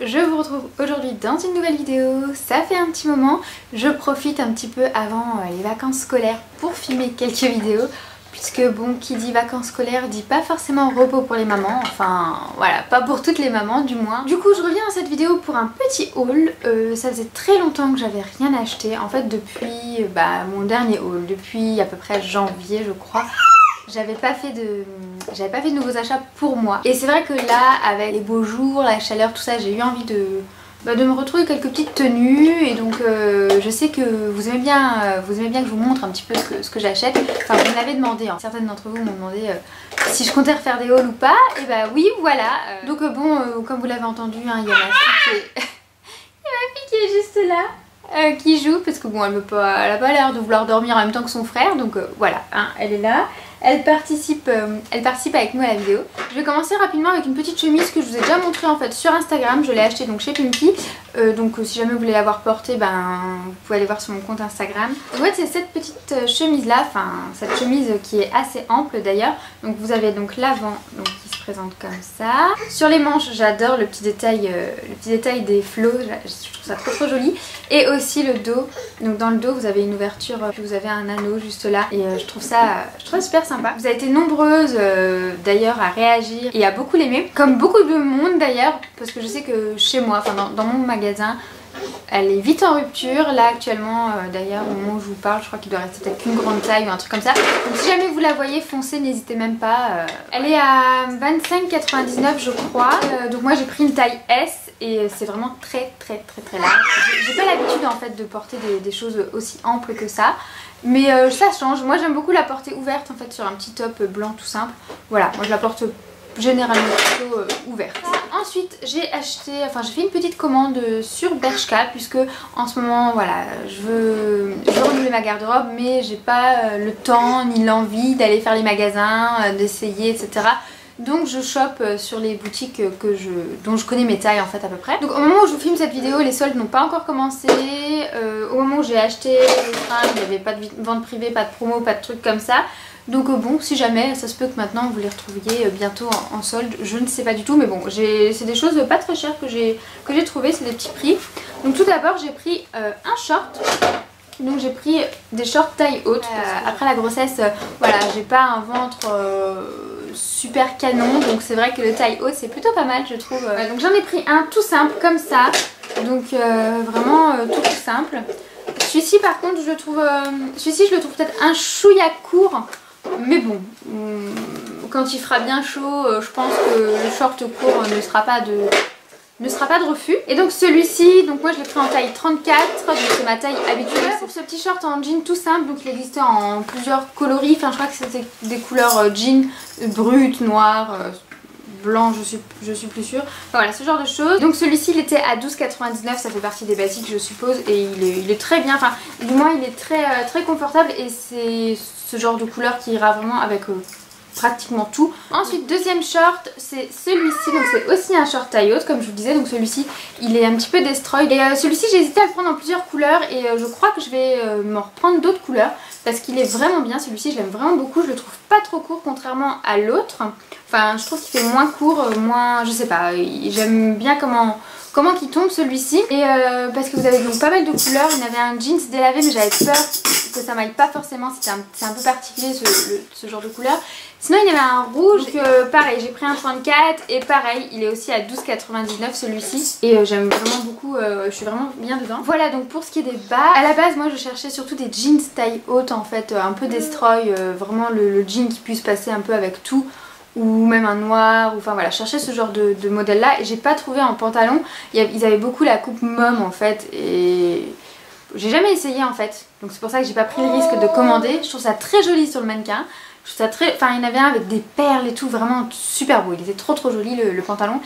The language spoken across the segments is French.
je vous retrouve aujourd'hui dans une nouvelle vidéo. Ça fait un petit moment, je profite un petit peu avant les vacances scolaires pour filmer quelques vidéos. Puisque bon, qui dit vacances scolaires dit pas forcément repos pour les mamans, enfin voilà, pas pour toutes les mamans du moins. Du coup je reviens dans cette vidéo pour un petit haul. Ça faisait très longtemps que j'avais rien acheté, en fait depuis mon dernier haul, depuis à peu près janvier je crois. J'avais pas fait de nouveaux achats pour moi. Et c'est vrai que là, avec les beaux jours, la chaleur, tout ça, j'ai eu envie de me retrouver quelques petites tenues. Et donc je sais que vous aimez bien que je vous montre un petit peu ce que j'achète. Enfin vous me l'avez demandé, hein. Certaines d'entre vous m'ont demandé si je comptais refaire des hauls ou pas. Et bah oui voilà. Donc comme vous l'avez entendu, hein, il y a ma fille qui est juste là. Qui joue parce que bon elle a pas l'air de vouloir dormir en même temps que son frère, donc voilà, hein, elle est là, elle participe avec nous à la vidéo. Je vais commencer rapidement avec une petite chemise que je vous ai déjà montrée en fait sur Instagram. Je l'ai achetée donc chez Pumpy, donc si jamais vous voulez l'avoir portée, vous pouvez aller voir sur mon compte Instagram. En fait c'est cette petite chemise là, enfin cette chemise qui est assez ample d'ailleurs. Donc vous avez donc l'avant qui se présente comme ça. Sur les manches j'adore le petit détail des flots, je trouve ça trop joli. Et aussi le dos, donc dans le dos vous avez une ouverture, puis vous avez un anneau juste là, et je trouve ça super sympa. Vous avez été nombreuses d'ailleurs à réagir et à beaucoup l'aimer, comme beaucoup de monde d'ailleurs, parce que je sais que chez moi, enfin dans mon magasin, elle est vite en rupture. Là actuellement d'ailleurs au moment où je vous parle, je crois qu'il doit rester peut-être qu'une grande taille ou un truc comme ça. Donc si jamais vous la voyez, foncez, n'hésitez même pas. Elle est à 25,99 je crois. Donc moi j'ai pris une taille S et c'est vraiment très large. J'ai pas l'habitude en fait de porter des choses aussi amples que ça. Mais ça change. Moi j'aime beaucoup la porter ouverte en fait sur un petit top blanc tout simple. Voilà, moi je la porte généralement plutôt ouverte. Ensuite j'ai fait une petite commande sur Bershka, puisque en ce moment voilà je veux renouveler ma garde-robe, mais j'ai pas le temps ni l'envie d'aller faire les magasins, d'essayer etc. Donc je chope sur les boutiques dont je connais mes tailles en fait à peu près. Donc au moment où je vous filme cette vidéo, les soldes n'ont pas encore commencé. Au moment où j'ai acheté les fringues, il n'y avait pas de vente privée, pas de promo, pas de trucs comme ça. Donc bon, si jamais, ça se peut que maintenant vous les retrouviez bientôt en solde, je ne sais pas du tout. Mais bon, c'est des choses pas très chères que j'ai trouvées, c'est des petits prix. Donc tout d'abord j'ai pris un short. Donc j'ai pris des shorts taille haute. Après la grossesse, voilà, j'ai pas un ventre super canon, donc c'est vrai que le taille haute c'est plutôt pas mal je trouve. Donc j'en ai pris un tout simple comme ça, donc vraiment tout simple. Celui-ci par contre je le trouve peut-être un chouïa court, mais bon, quand il fera bien chaud, je pense que le short court ne sera pas de refus. Et donc celui-ci, donc moi je l'ai pris en taille 34, donc c'est ma taille habituelle. Pour ce petit short en jean tout simple, donc il existait en plusieurs coloris, enfin je crois que c'était des couleurs jean brut, noir, blanc, je suis plus sûre. Enfin, voilà, ce genre de choses. Donc celui-ci il était à 12,99, ça fait partie des basiques je suppose, et il est très bien, enfin du moins il est très confortable, et c'est ce genre de couleur qui ira vraiment avec pratiquement tout. Ensuite deuxième short c'est celui-ci, donc c'est aussi un short taille haute comme je vous disais. Donc celui-ci il est un petit peu destroy, et celui-ci j'ai hésité à le prendre en plusieurs couleurs, et je crois que je vais m'en reprendre d'autres couleurs parce qu'il est vraiment bien. Celui-ci je l'aime vraiment beaucoup, je le trouve pas trop court contrairement à l'autre. Enfin je trouve qu'il fait moins court, moins, je sais pas, j'aime bien comment qu'il tombe celui-ci. Et parce que vous avez donc pas mal de couleurs. Il y en avait un jeans délavé mais j'avais peur que ça m'aille pas forcément, c'est un peu particulier ce genre de couleur. Sinon il y avait un rouge, donc pareil j'ai pris un 34, et pareil il est aussi à 12,99 celui-ci, et j'aime vraiment beaucoup, je suis vraiment bien dedans. Voilà donc pour ce qui est des bas, à la base moi je cherchais surtout des jeans taille haute en fait, un peu destroy, vraiment le jean qui puisse passer un peu avec tout, ou même un noir, ou enfin voilà, je cherchais ce genre de modèle là, et j'ai pas trouvé en pantalon. Ils avaient beaucoup la coupe mom en fait, et j'ai jamais essayé en fait, donc c'est pour ça que j'ai pas pris le risque de commander. Je trouve ça très joli sur le mannequin, je trouve ça très, enfin il y en avait un avec des perles et tout, vraiment super beau, il était trop joli le pantalon.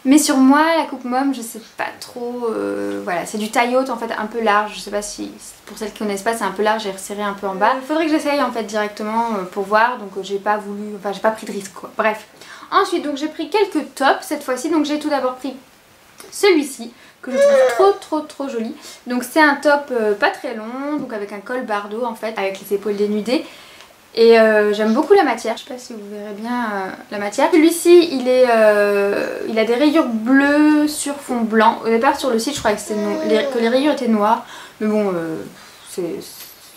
Mais sur moi la coupe mom je sais pas trop, voilà c'est du taille haute en fait, un peu large, je sais pas si pour celles qui connaissent pas, c'est un peu large, j'ai resserré un peu en bas. Il faudrait que j'essaye en fait directement pour voir, donc j'ai pas pris de risque quoi, bref. Ensuite donc j'ai pris quelques tops cette fois-ci, donc j'ai tout d'abord pris celui-ci que je trouve trop joli. Donc c'est un top pas très long, donc avec un col bardeau en fait, avec les épaules dénudées. Et j'aime beaucoup la matière. Je sais pas si vous verrez bien la matière. Celui-ci il a des rayures bleues sur fond blanc. Au départ sur le site je croyais que les rayures étaient noires. Mais bon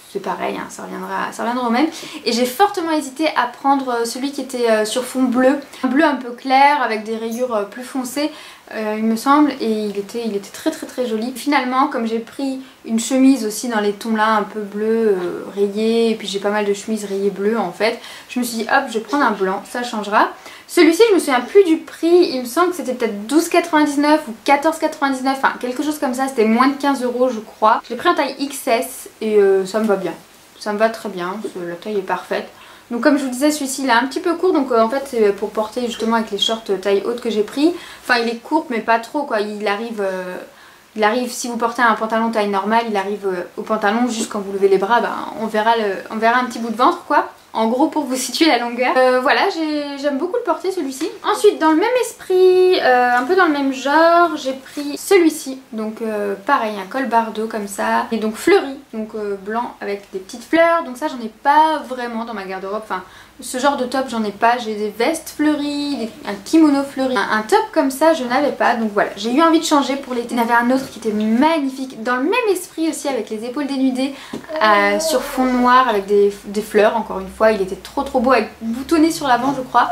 c'est pareil, hein, ça reviendra au même. Et j'ai fortement hésité à prendre celui qui était sur fond bleu. Un bleu un peu clair avec des rayures plus foncées il me semble. Et il était très joli. Finalement comme j'ai pris une chemise aussi dans les tons là un peu bleu rayé. Et puis j'ai pas mal de chemises rayées bleues en fait. Je me suis dit hop je vais prendre un blanc, ça changera. Celui-ci je me souviens plus du prix. Il me semble que c'était peut-être 12,99 ou 14,99. Enfin quelque chose comme ça. C'était moins de 15 € je crois. Je l'ai pris en taille XS et ça me va bien. Ça me va très bien. La taille est parfaite. Donc comme je vous disais celui-ci il est un petit peu court. Donc en fait c'est pour porter justement avec les shorts taille haute que j'ai pris. Enfin il est court mais pas trop quoi. Il arrive si vous portez un pantalon taille normale. Il arrive au pantalon juste quand vous levez les bras. On verra un petit bout de ventre quoi. En gros pour vous situer la longueur. Voilà j'aime beaucoup le porter celui-ci. Ensuite dans le même esprit, un peu dans le même genre, j'ai pris celui-ci. Donc pareil un col bardeau comme ça. Et donc fleuri, donc blanc avec des petites fleurs. Donc ça j'en ai pas vraiment dans ma garde-robe. Enfin ce genre de top j'en ai pas. J'ai des vestes fleuries, un kimono fleuri. Un top comme ça je n'avais pas. Donc voilà j'ai eu envie de changer pour l'été. Il y en avait un autre qui était magnifique. Dans le même esprit aussi avec les épaules dénudées sur fond noir avec des fleurs encore une fois. Il était trop beau avec boutonné sur l'avant je crois.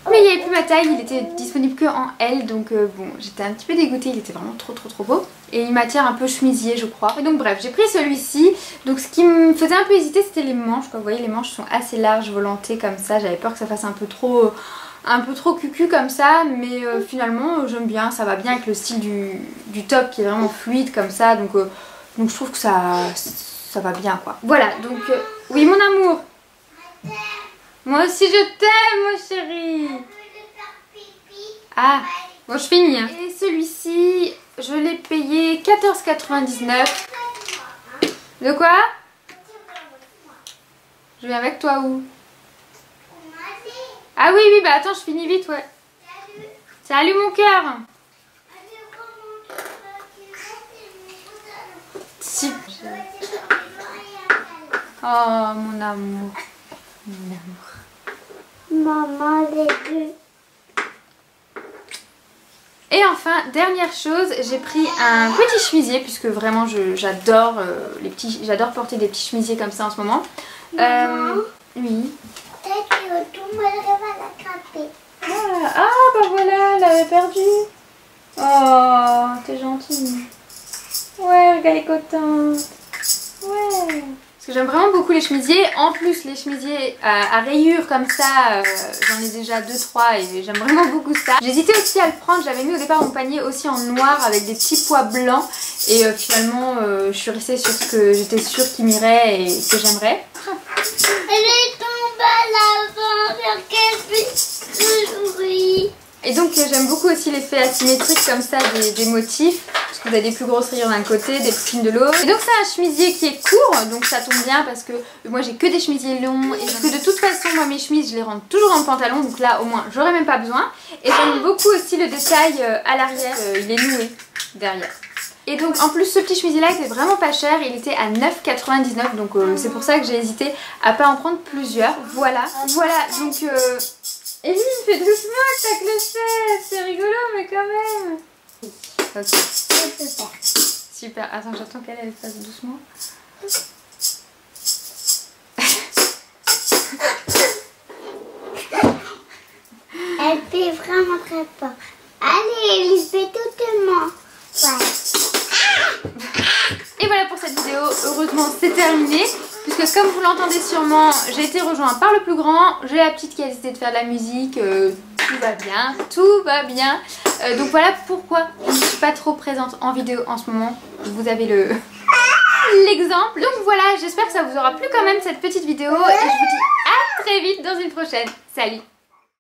Mais il n'y avait plus ma taille, il était disponible que en L. Donc bon j'étais un petit peu dégoûtée, il était vraiment trop beau. Et il m'attire un peu chemisier je crois. Et donc bref j'ai pris celui-ci. Donc ce qui me faisait un peu hésiter c'était les manches quoi. Vous voyez les manches sont assez larges, volantées comme ça. J'avais peur que ça fasse un peu trop cucu comme ça. Mais finalement j'aime bien, ça va bien avec le style du top qui est vraiment fluide comme ça. Donc je trouve que ça va bien quoi. Voilà donc oui mon amour. Moi aussi je t'aime mon chéri. Ah bon je finis hein. Et celui-ci je l'ai payé 14,99. De quoi? Je viens avec toi où? Ah oui bah attends je finis vite ouais. Salut mon cœur. Oh mon amour. Mon amour. Maman, les deux. Et enfin, dernière chose, j'ai pris un petit chemisier puisque vraiment j'adore j'adore porter des petits chemisiers comme ça en ce moment. Oui. Peut-être que tout le monde va l'attraper. Ah bah voilà, elle l'avait perdu. Oh, t'es gentille. Ouais, regarde, elle est contente. Ouais. Parce que j'aime vraiment beaucoup les chemisiers. En plus les chemisiers à rayures comme ça, j'en ai déjà 2-3 et j'aime vraiment beaucoup ça. J'hésitais aussi à le prendre, j'avais mis au départ mon panier aussi en noir avec des petits pois blancs. Et finalement je suis restée sur ce que j'étais sûre qu'il m'irait et que j'aimerais. Elle est tombée à l'avant, sur qu'elle puisse s'ouvrir. Et donc j'aime beaucoup aussi l'effet asymétrique comme ça des motifs. Parce que vous avez des plus grosses rayures d'un côté, des petites de l'autre. Et donc c'est un chemisier qui est court, donc ça tombe bien parce que moi j'ai que des chemisiers longs. Et parce que de toute façon moi mes chemises je les rentre toujours en pantalon, donc là au moins j'aurais même pas besoin. Et j'aime beaucoup aussi le détail à l'arrière, il est noué derrière. Et donc en plus ce petit chemisier là était vraiment pas cher, il était à 9,99 donc c'est pour ça que j'ai hésité à pas en prendre plusieurs. Voilà donc... Eline, fais doucement avec ta clochette, c'est rigolo mais quand même. Ok. Super, attends j'attends qu'elle fasse doucement. Elle fait vraiment très peur. Allez, Elisabeth, tout-moi. Ouais. Et voilà pour cette vidéo, heureusement c'est terminé. Puisque comme vous l'entendez sûrement, j'ai été rejointe par le plus grand, j'ai la petite qui a décidé de faire de la musique, tout va bien. Donc voilà pourquoi je ne suis pas trop présente en vidéo en ce moment. Vous avez l'exemple. Donc voilà, j'espère que ça vous aura plu quand même cette petite vidéo et je vous dis à très vite dans une prochaine. Salut!